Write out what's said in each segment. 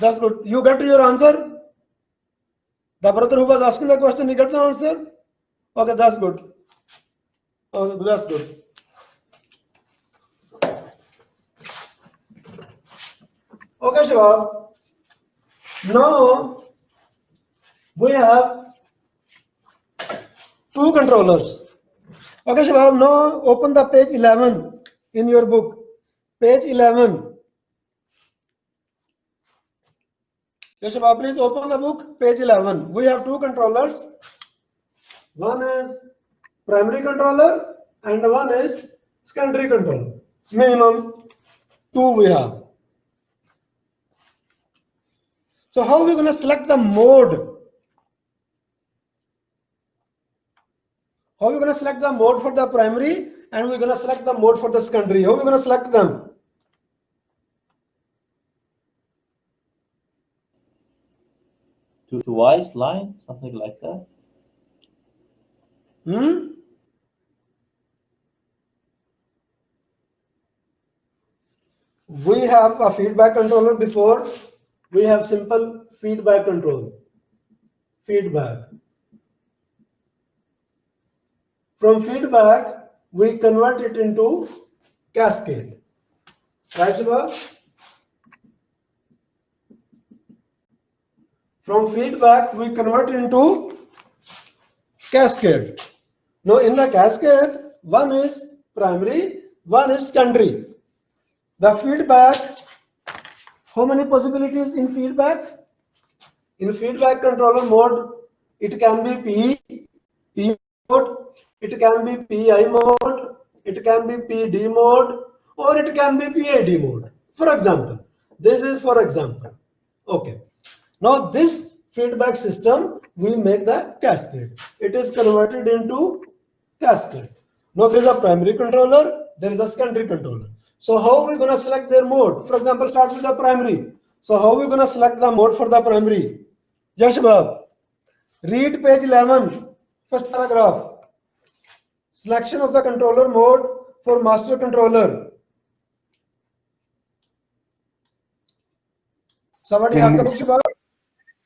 That's good. You got your answer? The brother who was asking the question, he got the answer? Okay, that's good. Oh, that's good. Okay, Shabab. Now we have two controllers. Okay, Shabab. Now open the page 11 in your book. Page 11. Yes, Shabab, please open the book. Page 11. We have two controllers. One is primary controller and one is secondary controller. Minimum two we have. So how are we going to select the mode? How are we going to select the mode for the primary and we're going to select the mode for the secondary? How are we going to select them? Twice line, something like that. We have a feedback controller before. We have simple feedback control. Feedback. From feedback, we convert it into cascade. Right, Shiva? From feedback, we convert it into cascade. Now, in the cascade, one is primary, one is secondary. The feedback, how many possibilities in feedback? In feedback controller mode, it can be P mode, it can be PI mode, it can be PD mode, or it can be PID mode. For example, this is for example. Okay. Now this feedback system will make the cascade. It is converted into cascade. Now there is a primary controller, there is a secondary controller. So how are we going to select their mode? For example, start with the primary. So how are we going to select the mode for the primary? Yes, Bab. Read page 11, first paragraph. Selection of the controller mode for master controller. Somebody has the book, Shabab?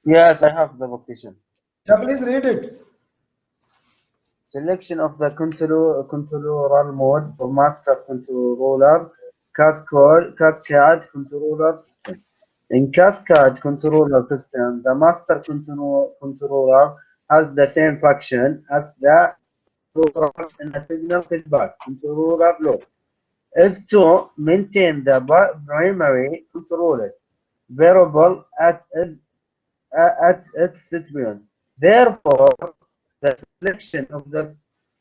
Yes, I have the book, teacher. Yeah, please read it. Selection of the controller mode for master controller cascade controller system. In cascade controller system, the master controller has the same function as the controller in a signal feedback controller loop. Is to maintain the primary controller variable at its situation. Therefore, the selection of the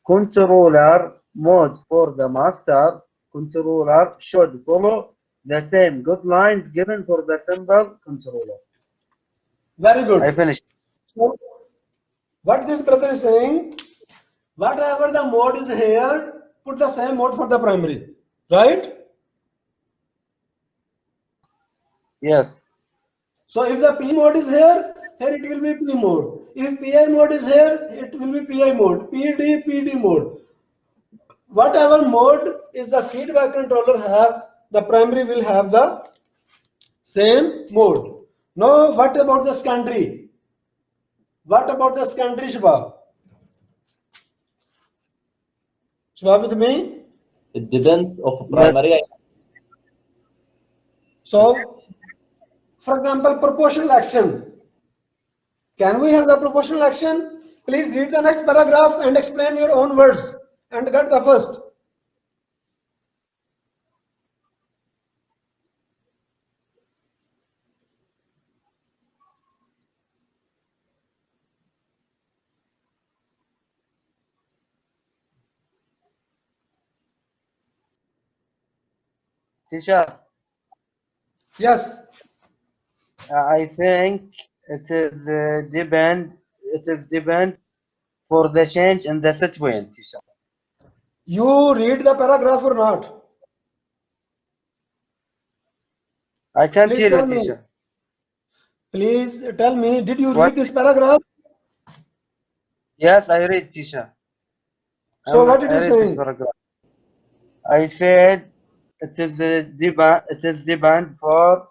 controller modes for the master controller should follow the same guidelines given for the simple controller. Very good. I finished. So, what this brother is saying, whatever the mode is here, put the same mode for the primary, right? Yes. So if the P mode is here it will be P mode. If PI mode is here, it will be PI mode. PD mode. Whatever mode is the feedback controller have, the primary will have the same mode. Now, what about the secondary? What about the secondary, Shabab? Shabab with me? It depends of primary. So, for example, proportional action. Can we have the proportional action? Please read the next paragraph and explain your own words and get the first. Teacher, Yes. I think it is depend for the change in the situation, teacher. You read the paragraph or not? I can't Please hear you, tell me. teacher. Please tell me, did you What? read this paragraph? Yes, I read, teacher. So what did I you read this say? paragraph. I said it is depend for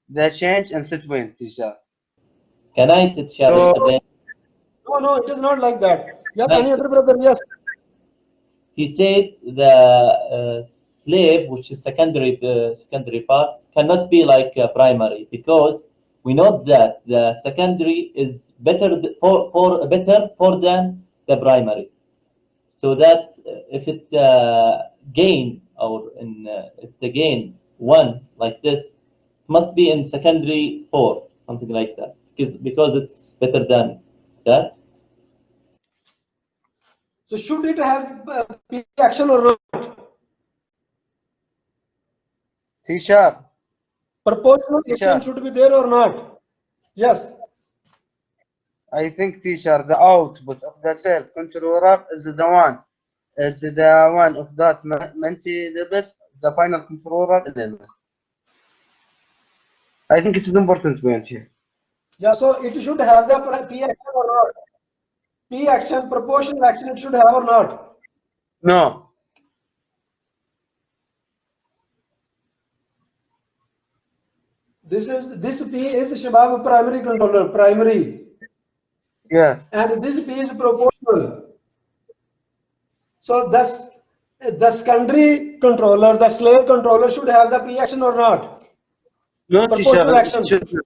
the change in set point, teacher. Can I teacher So- again? No, it is not like that. Yes, Right. any other brother? Yes. He said the slave, which is secondary part, cannot be like primary, because we know that the secondary is better for than the primary. So that if it gain or if the gain one like this, must be in secondary 4, something like that, because it's better than that. So should it have P action or not? Teacher, Proportional Teacher. action should be there or not? Yes. I think, teacher, the output of the cell controller is the one of that the final controller element. I think it is important point here. Yeah, so it should have the P action or not? P action, proportional action, it should have or not? No. This P is Shabab primary controller, primary, Yes. and this P is proportional. So thus the secondary controller, the slave controller should have the P action or not? No, Proportional teacher. action. It should not.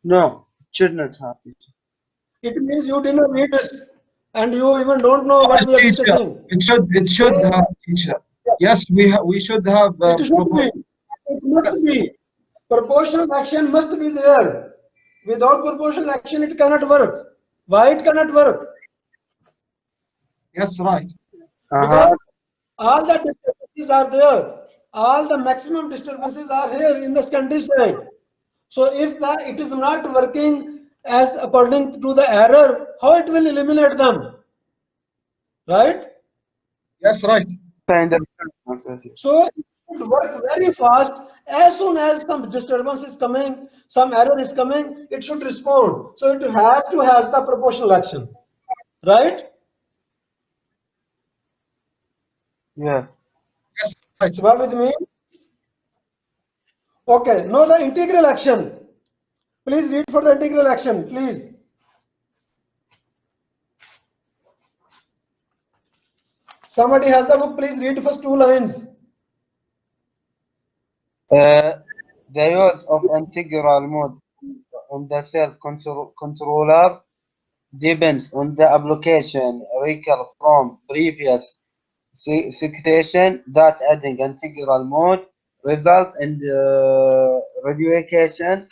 No, it should not have, teacher. It means you did not read this and you even don't know what we are Teacher, discussing. it should have, teacher. Yes, we should have. It should be. It must be. Proportional action must be there. Without proportional action, it cannot work. Why it cannot work? Yes, right. Because all the disturbances are there. All the maximum disturbances are here in the secondary side. So if it is not working as according to the error, how it will eliminate them? Right? Yes, right. I understand. So it should work very fast. As soon as some disturbance is coming, some error is coming, it should respond. So it has to have the proportional action. Right? Yes. Yes, right. What with me? Okay, now the integral action. Please read for the integral action, please. Somebody has the book, please read first 2 lines. The use of integral mode on the cell controller depends on the application. Recall from previous citation that adding integral mode results in the reduction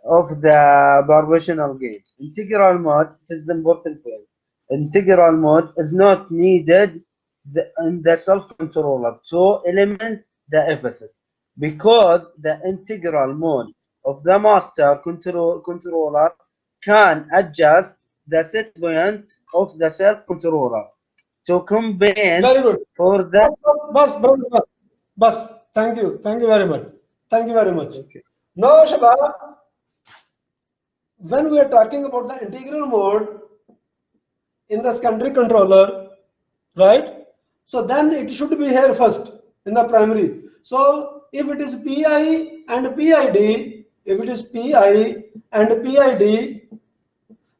of the proportional gain. Integral mode is the important point. Integral mode is not needed in the self-controller to eliminate the deficit, because the integral mode of the master controller can adjust the set point of the self-controller to compensate Very good. for the Bas. Thank you. Thank you very much. Thank you very much. Okay. Now, Shabab, when we are talking about the integral mode in the secondary controller, right? So then it should be here first in the primary. So if it is PI and PID, if it is PI and PID,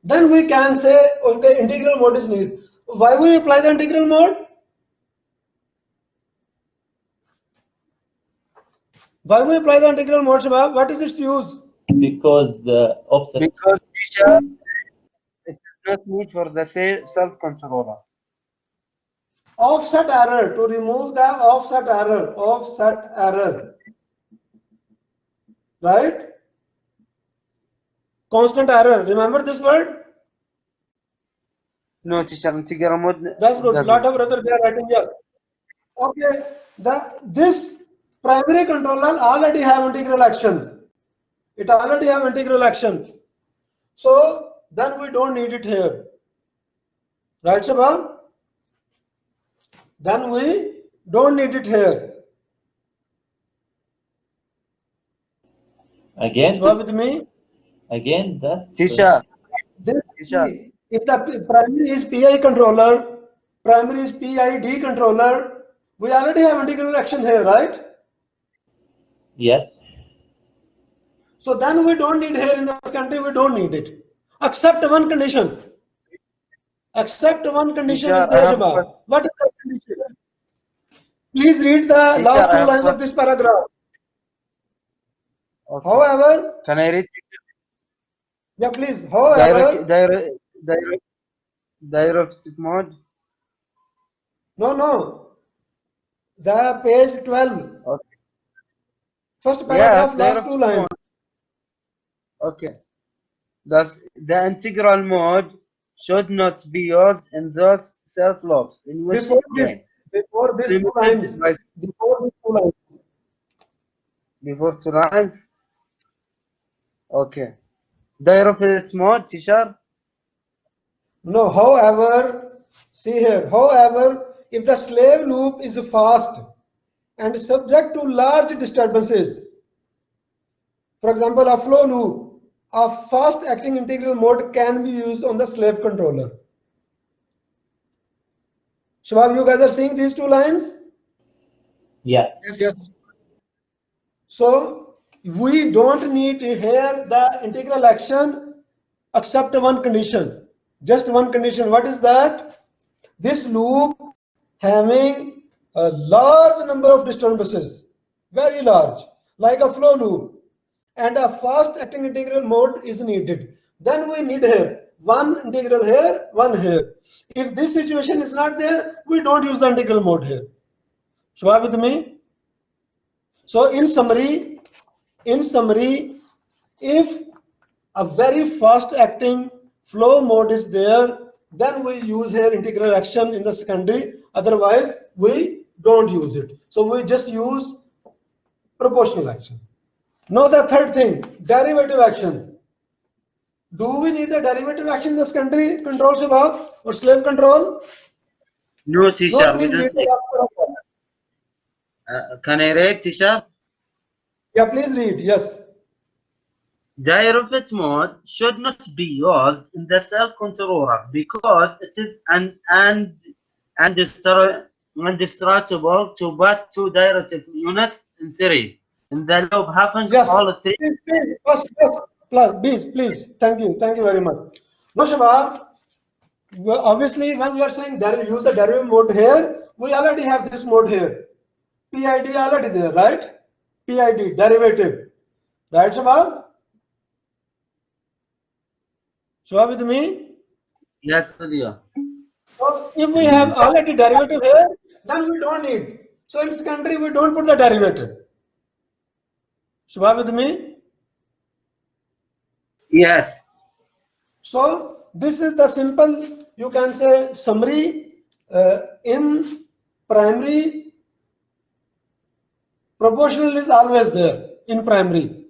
then we can say, okay, integral mode is needed. Why we apply the integral mode? Why we apply the integral mode, Shabab? What is its use? Because the offset. Because teacher, it is not need for the self-controller. Offset error, to remove the offset error, right? Constant error, remember this word? No, teacher, integral mode. That's good, doesn't. lot of brothers they are writing yes. Okay, this primary controller already have integral action. It already have integral action. So then we don't need it here. Right, Shabab? Then we don't need it here. Again, Shabab with me? again that. Teacher, This, Teacher. if the primary is PI controller, primary is PID controller, we already have integral action here, right? Yes. So then we don't need here in this country, we don't need it. Except one condition. Except one condition Teacher, is I there, have Shabab. What is the condition? Please read the teacher, last I two have lines of this paragraph. Okay. However, Can I read? yeah, please. However, Directive mode. no. The page 12. Okay. First Yes, paragraph, last two directive lines. mode. Okay. The integral mode should not be used in those self-loops in which Before this two lines. limited by Before these two lines. before 2 lines. Okay. Directive mode, teacher. No, however, see here, however, if the slave loop is fast and subject to large disturbances, for example, a flow loop, a fast acting integral mode can be used on the slave controller. Shabab, you guys are seeing these two lines? Yeah. Yes. So we don't need here the integral action except one condition. Just one condition. What is that? This loop having a large number of disturbances, very large, like a flow loop, and a fast acting integral mode is needed. Then we need here one integral here, one here. If this situation is not there, we don't use the integral mode here. So are with me? So in summary, if a very fast acting flow mode is there, then we use here integral action in the secondary. Otherwise, we don't use it. So we just use proportional action. Now the third thing, derivative action. Do we need a derivative action in the secondary control, Shabab, or slave control? No, teacher. No, We please don't read the need. last paragraph. Can I read, teacher? Yeah, please read. Yes. Derivative mode should not be used in the self-controller because it is indestructible to put two derivative units in series. In the loop happens Yes. all three. Please. Thank you very much. Now, Shabab, obviously, when we are saying use the derivative mode here, we already have this mode here. PID already there, right? PID, derivative. Right, Shabab? Shabab with me? Yes, with you. So if we have already derivative here, then we don't need. So in secondary, we don't put the derivative. Shabab with me? Yes. So this is the simple, you can say, summary. In primary, proportional is always there in primary,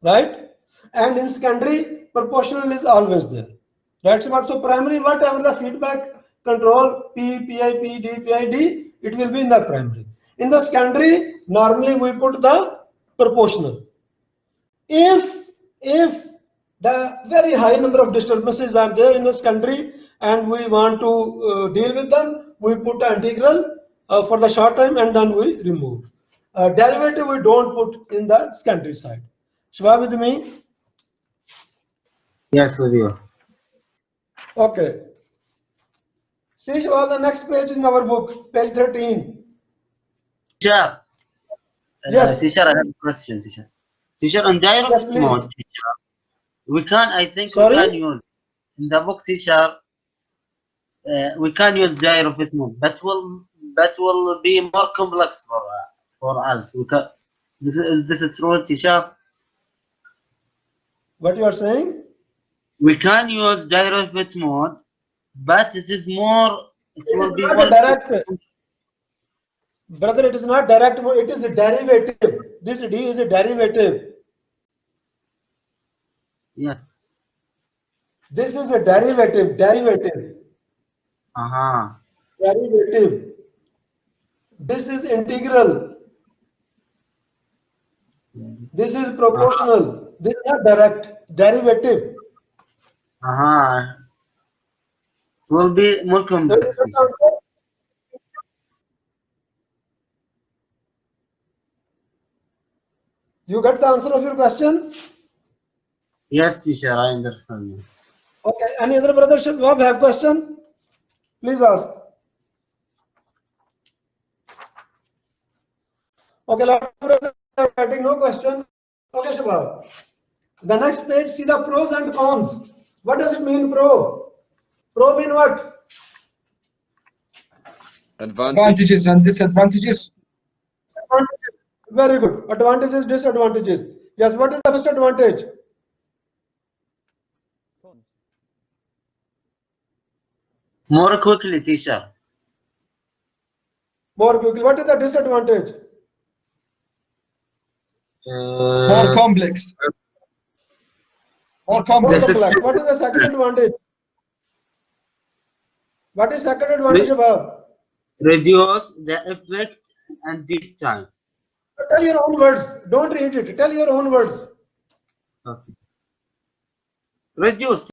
right? And in secondary, proportional is always there. That's what. So primary, whatever the feedback control P, PI, PD, PID, it will be in the primary. In the secondary, normally we put the proportional. If the very high number of disturbances are there in this country and we want to deal with them, we put an integral for the short time and then we remove. Derivative we don't put in the secondary side. Shiva with me? Yes, with you. Okay. See Shiva, the next page in our book, page 13. Teacher. Yes. Teacher, I have a question, teacher. Teacher, on derivative mode, teacher, I think we can use in the book, teacher. We can use derivative mode, but will be more complex for us. This is true, teacher. What you are saying? We can use derivative mode, but it is more. It will be more direct. Brother, it is not direct mode, it is a derivative. This D is a derivative. Yes. This is a derivative. Derivative. This is integral. This is proportional. This is not direct. Derivative. Will be more complex. You get the answer of your question? Yes, teacher, I understand. Okay. Any other brother Shabab have question? Please ask. Okay, lot of brothers are writing no question. Okay, Shabab. The next page, see the pros and cons. What does it mean, pro? Pro mean what? Advantages and disadvantages. Advantages. Very good. Advantages, disadvantages. Yes, what is the first advantage? More quickly, teacher. More quickly. What is the disadvantage? More complex. More More complex. complex. What is the second advantage? What is second advantage about? Reduce the effect and deep time. Tell your own words. Don't read it. Tell your own words. Okay. Reduce.